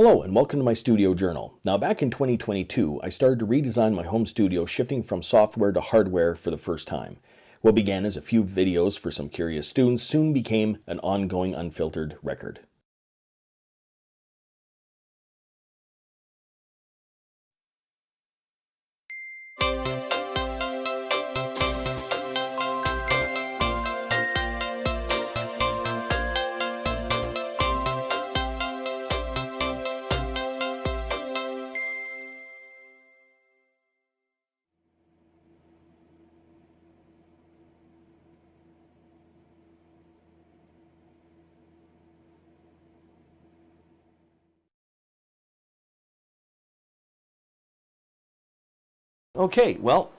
Hello and welcome to my studio journal. Now back in 2022, I started to redesign my home studio, shifting from software to hardware for the first time. What began as a few videos for some curious students soon became an ongoing unfiltered record. Okay, well,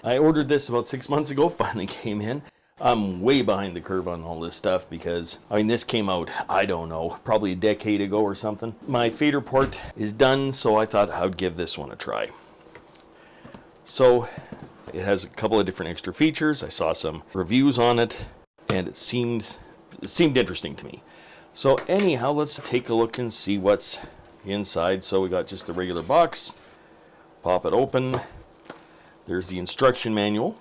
I ordered this about 6 months ago, finally came in. I'm way behind the curve on all this stuff because, this came out, I don't know, probably a decade ago or something. My fader port is done, so I thought I would give this one a try. So, it has a couple of different extra features. I saw some reviews on it, and it seemed interesting to me. So anyhow, let's take a look and see what's inside. So we got just the regular box. Pop it open. There's the instruction manual,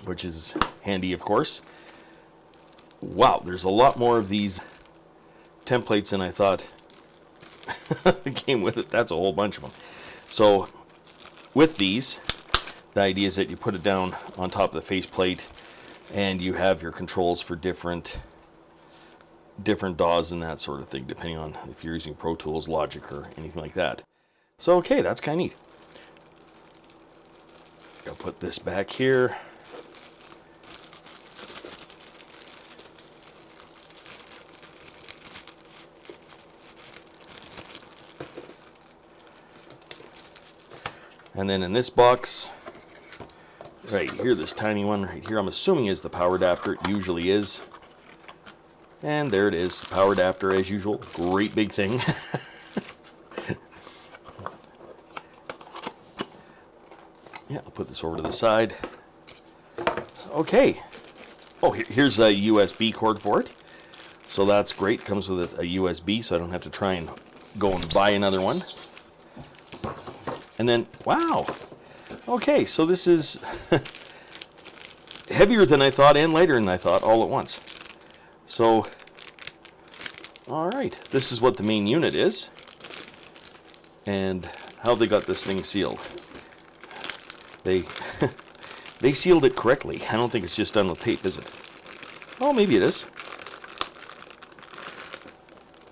which is handy, of course. Wow, there's a lot more of these templates than I thought came with it. That's a whole bunch of them. So with these, the idea is that you put it down on top of the faceplate and you have your controls for different DAWs and that sort of thing, depending on if you're using Pro Tools, Logic, or anything like that. So okay, that's kind of neat. I'll put this back here. And then in this box, right here, this tiny one right here, I'm assuming is the power adapter. It usually is. And there it is, the power adapter as usual. Great big thing. Yeah, I'll put this over to the side. Okay. Oh, here's a USB cord for it. So that's great. Comes with a USB, so I don't have to try and go and buy another one. And then, wow. Okay, so this is heavier than I thought and lighter than I thought all at once. So, all right, this is what the main unit is. And how they got this thing sealed. They sealed it correctly. I don't think it's just done with tape, is it? Oh, maybe it is.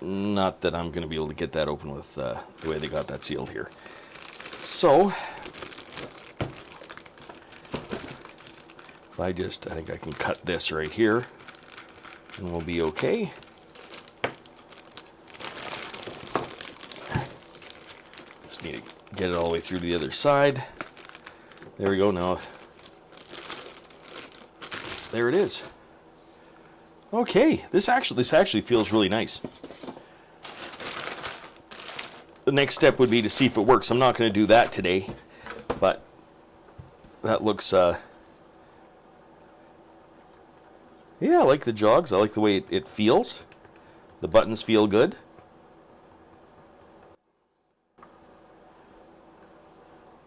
Not that I'm going to be able to get that open with the way they got that sealed here. So, if I think I can cut this right here, and we'll be okay. Just need to get it all the way through to the other side. There we go. Now, there it is. Okay, this actually feels really nice. The next step would be to see if it works. I'm not going to do that today, but that looks. Yeah, I like the jogs. I like the way it feels. The buttons feel good.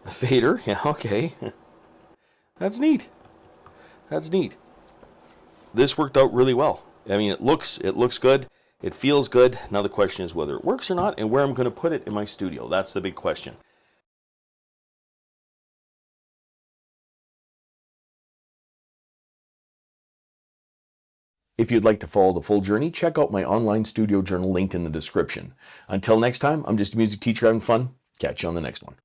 A fader, yeah, okay. That's neat. That's neat. This worked out really well. It looks good. It feels good. Now the question is whether it works or not and where I'm going to put it in my studio. That's the big question. If you'd like to follow the full journey, check out my online studio journal linked in the description. Until next time, I'm just a music teacher having fun. Catch you on the next one.